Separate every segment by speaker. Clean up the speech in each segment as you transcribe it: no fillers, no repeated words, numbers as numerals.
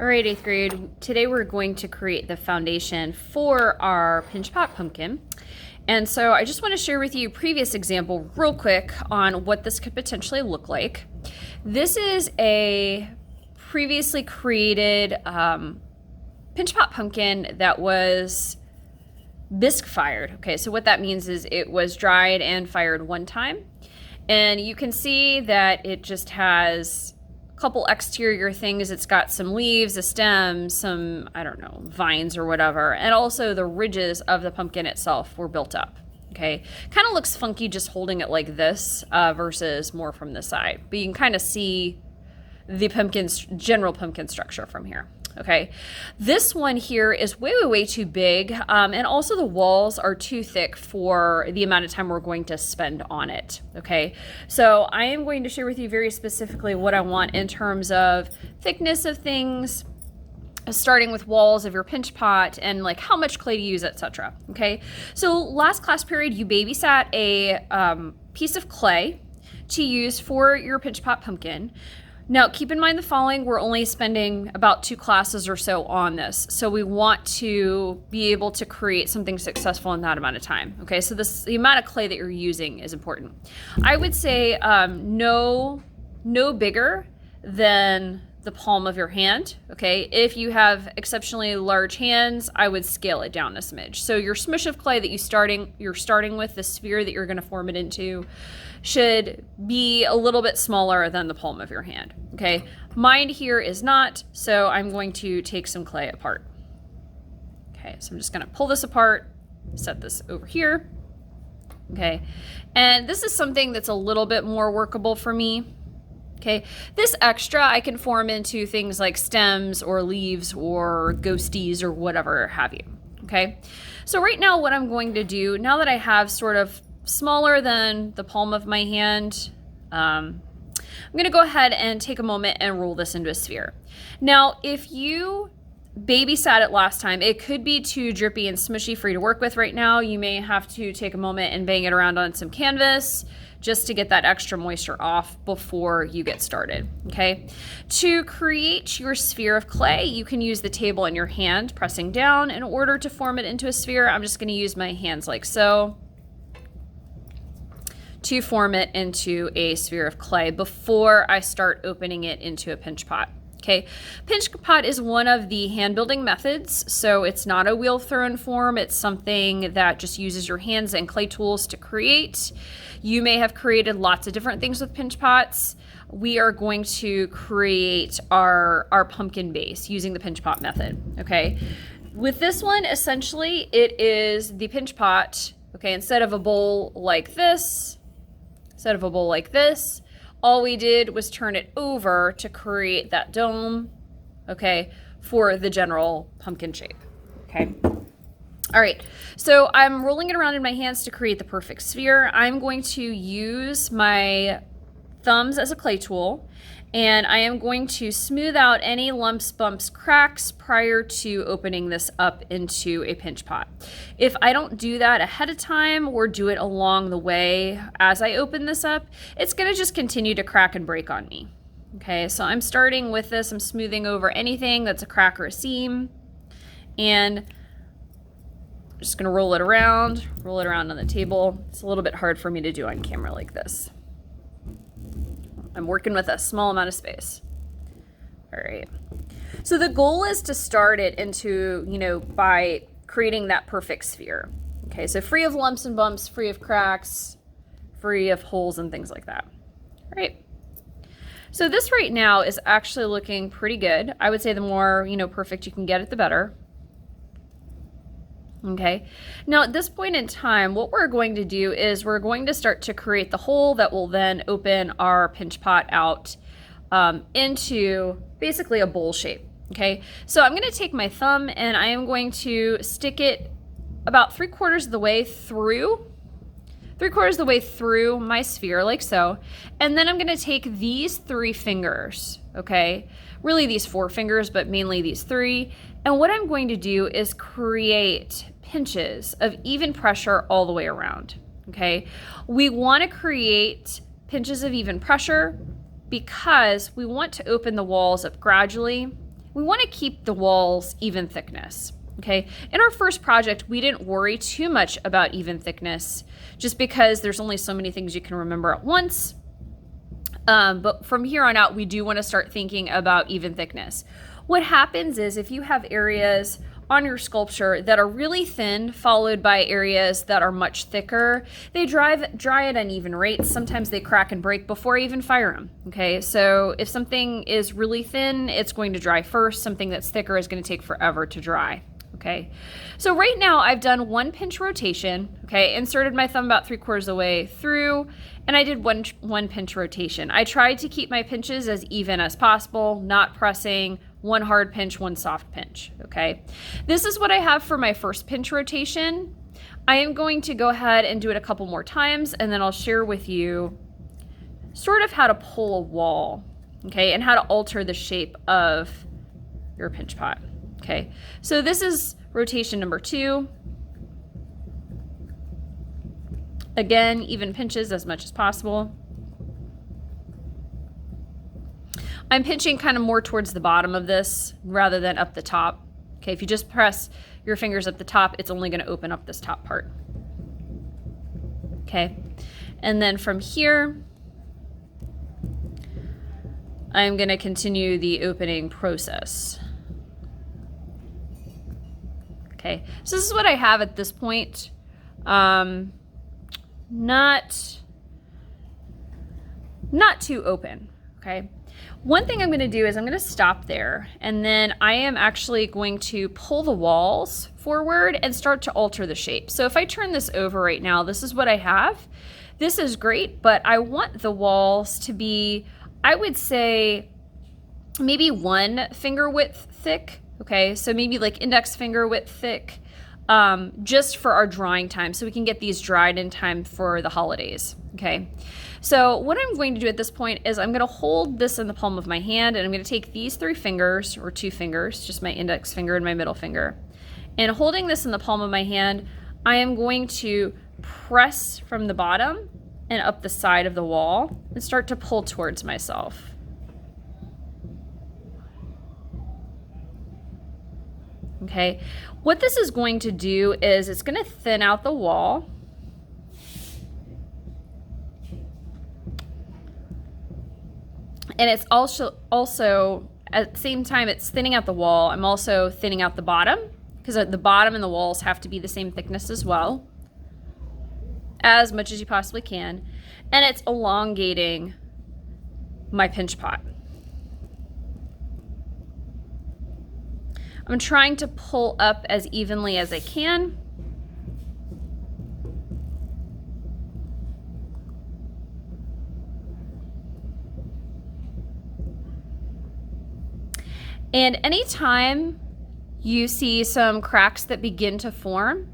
Speaker 1: All right, 8th grade, today we're going to create the foundation for our pinch pot pumpkin. And so I just want to share with you a previous example real quick on what this could potentially look like. This is a previously created pinch pot pumpkin that was bisque fired. Okay, so what that means is it was dried and fired one time. And you can see that it just has couple exterior things. It's got some leaves, a stem, some, I don't know, vines or whatever. And also the ridges of the pumpkin itself were built up. Okay. Kind of looks funky just holding it like this versus more from the side. But you can kind of see the general pumpkin structure from here. Okay, this one here is way too big, and also the walls are too thick for the amount of time we're going to spend on it. Okay, so I am going to share with you very specifically what I want in terms of thickness of things, starting with walls of your pinch pot and like how much clay to use, etc. Okay, so last class period you babysat a piece of clay to use for your pinch pot pumpkin. Now, keep in mind the following, we're only spending about 2 classes or so on this. So we want to be able to create something successful in that amount of time. Okay, so the amount of clay that you're using is important. I would say no bigger than the palm of your hand. Okay, if you have exceptionally large hands, I would scale it down a smidge. So your smush of clay that you're starting with, the sphere that you're going to form it into, should be a little bit smaller than the palm of your hand. Okay, mine here is not, so I'm going to take some clay apart. Okay, so I'm just going to pull this apart, set this over here. Okay, and this is something that's a little bit more workable for me. Okay, this extra I can form into things like stems or leaves or ghosties or whatever have you. Okay, so right now what I'm going to do, now that I have sort of smaller than the palm of my hand, I'm going to go ahead and take a moment and roll this into a sphere. Now, if you babysat it last time, it could be too drippy and smushy for you to work with right now. You may have to take a moment and bang it around on some canvas just to get that extra moisture off before you get started. Okay, to create your sphere of clay, you can use the table in your hand, pressing down in order to form it into a sphere. I'm just going to use my hands like so to form it into a sphere of clay before I start opening it into a pinch pot. Okay, pinch pot is one of the hand building methods, so it's not a wheel thrown form. It's something that just uses your hands and clay tools to create. You may have created lots of different things with pinch pots. We are going to create our pumpkin base using the pinch pot method. Okay, with this one, essentially, it is the pinch pot. Okay, instead of a bowl like this, all we did was turn it over to create that dome, okay, for the general pumpkin shape, okay? All right, so I'm rolling it around in my hands to create the perfect sphere. I'm going to use my thumbs as a clay tool, and I am going to smooth out any lumps, bumps, cracks prior to opening this up into a pinch pot. If I don't do that ahead of time or do it along the way as I open this up, it's going to just continue to crack and break on me. Okay, so I'm starting with this. I'm smoothing over anything that's a crack or a seam, and I'm just going to roll it around on the table. It's a little bit hard for me to do on camera like this. I'm working with a small amount of space. All right. So the goal is to start it into, by creating that perfect sphere. Okay, so free of lumps and bumps, free of cracks, free of holes and things like that. All right. So this right now is actually looking pretty good. I would say the more, perfect you can get it, the better. Okay, now at this point in time, what we're going to do is we're going to start to create the hole that will then open our pinch pot out into basically a bowl shape. Okay, so I'm going to take my thumb and I am going to stick it about 3/4 of the way through my sphere like so, and then I'm going to take these 3 fingers, okay, really these 4 fingers, but mainly these 3, and what I'm going to do is create pinches of even pressure all the way around. Okay, we want to create pinches of even pressure because we want to open the walls up gradually we want to keep the walls even thickness. Okay, in our first project, we didn't worry too much about even thickness just because there's only so many things you can remember at once. But from here on out, we do want to start thinking about even thickness. What happens is if you have areas on your sculpture that are really thin, followed by areas that are much thicker, they dry at uneven rates. Sometimes they crack and break before I even fire them. Okay, so if something is really thin, it's going to dry first. Something that's thicker is going to take forever to dry. Okay, so right now I've done one pinch rotation, okay, inserted my thumb about 3/4 of the way through, and I did one pinch rotation. I tried to keep my pinches as even as possible, not pressing, one hard pinch, one soft pinch, okay. This is what I have for my first pinch rotation. I am going to go ahead and do it a couple more times, and then I'll share with you sort of how to pull a wall, okay, and how to alter the shape of your pinch pot. Okay, so this is rotation number 2. Again, even pinches as much as possible. I'm pinching kind of more towards the bottom of this rather than up the top. Okay, if you just press your fingers up the top, it's only going to open up this top part. Okay, and then from here, I'm going to continue the opening process. Okay, so this is what I have at this point. Not too open, okay? One thing I'm gonna do is I'm gonna stop there, and then I am actually going to pull the walls forward and start to alter the shape. So if I turn this over right now, this is what I have. This is great, but I want the walls to be, I would say, maybe 1 finger width thick. Okay, so maybe like index finger width thick, just for our drying time, so we can get these dried in time for the holidays. Okay, so what I'm going to do at this point is I'm going to hold this in the palm of my hand, and I'm going to take these 3 fingers, or 2 fingers, just my index finger and my middle finger, and holding this in the palm of my hand, I am going to press from the bottom and up the side of the wall and start to pull towards myself. Okay, what this is going to do is it's going to thin out the wall. And it's also at the same time it's thinning out the wall, I'm also thinning out the bottom, because the bottom and the walls have to be the same thickness as well, as much as you possibly can. And it's elongating my pinch pot. I'm trying to pull up as evenly as I can. And anytime you see some cracks that begin to form,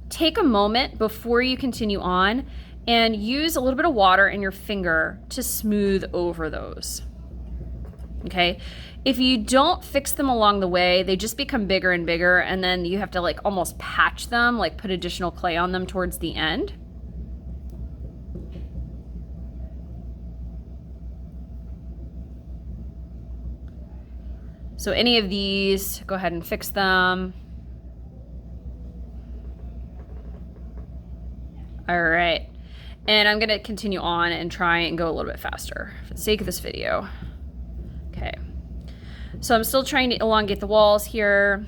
Speaker 1: take a moment before you continue on and use a little bit of water in your finger to smooth over those. Okay, if you don't fix them along the way, they just become bigger and bigger, and then you have to like almost patch them, like put additional clay on them towards the end. So any of these, go ahead and fix them. All right, and I'm gonna continue on and try and go a little bit faster for the sake of this video. Okay, so I'm still trying to elongate the walls here.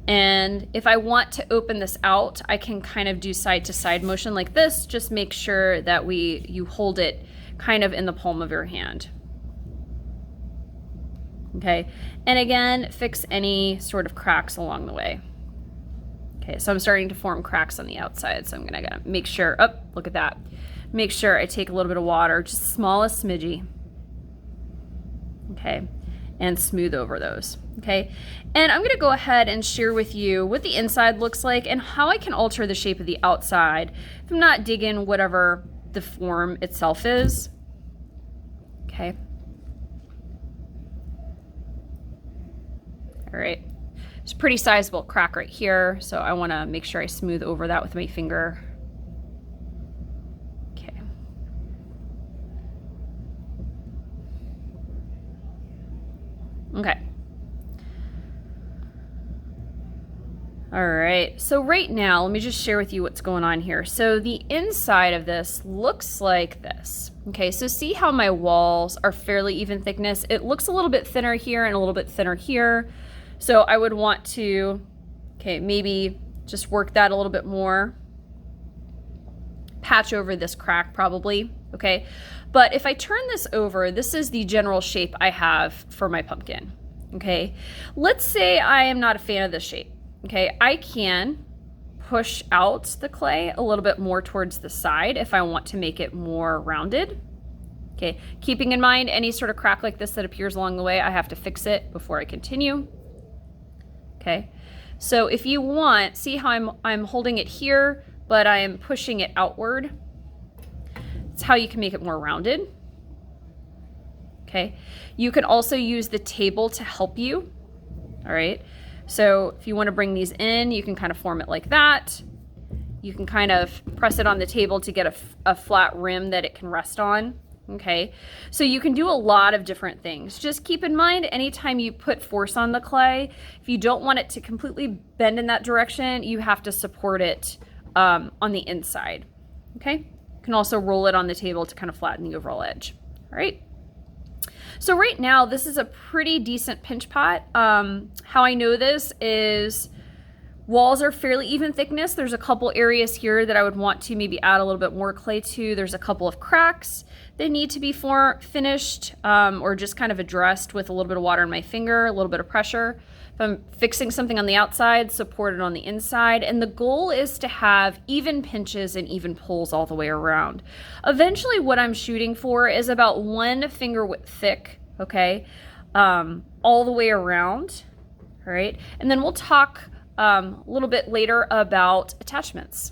Speaker 1: And if I want to open this out, I can kind of do side to side motion like this. Just make sure that you hold it kind of in the palm of your hand. Okay, and again, fix any sort of cracks along the way. Okay, so I'm starting to form cracks on the outside, so I'm gonna make sure, oh, look at that. Make sure I take a little bit of water, just smallest smidgy. Okay, and smooth over those, okay? And I'm gonna go ahead and share with you what the inside looks like and how I can alter the shape of the outside if I'm not digging whatever the form itself is, okay? All right. It's a pretty sizable crack right here, so I want to make sure I smooth over that with my finger. Okay. Okay. All right, so right now, let me just share with you what's going on here. So the inside of this looks like this. Okay, so see how my walls are fairly even thickness? It looks a little bit thinner here and a little bit thinner here. So I would want to, okay, maybe just work that a little bit more. Patch over this crack probably, okay? But if I turn this over, this is the general shape I have for my pumpkin, okay? Let's say I am not a fan of this shape. Okay, I can push out the clay a little bit more towards the side if I want to make it more rounded. Okay, keeping in mind any sort of crack like this that appears along the way, I have to fix it before I continue. Okay, so if you want, see how I'm holding it here, but I am pushing it outward. It's how you can make it more rounded. Okay, you can also use the table to help you. All right. So if you want to bring these in, you can kind of form it like that. You can kind of press it on the table to get a flat rim that it can rest on. Okay, so you can do a lot of different things. Just keep in mind, anytime you put force on the clay, if you don't want it to completely bend in that direction, you have to support it on the inside. Okay, you can also roll it on the table to kind of flatten the overall edge. All right. So right now, this is a pretty decent pinch pot. How I know this is walls are fairly even thickness. There's a couple areas here that I would want to maybe add a little bit more clay to. There's a couple of cracks that need to be finished or just kind of addressed with a little bit of water in my finger, a little bit of pressure. If I'm fixing something on the outside, support it on the inside. And the goal is to have even pinches and even pulls all the way around. Eventually what I'm shooting for is about 1 finger width thick, okay, all the way around, all right? And then we'll talk a little bit later about attachments.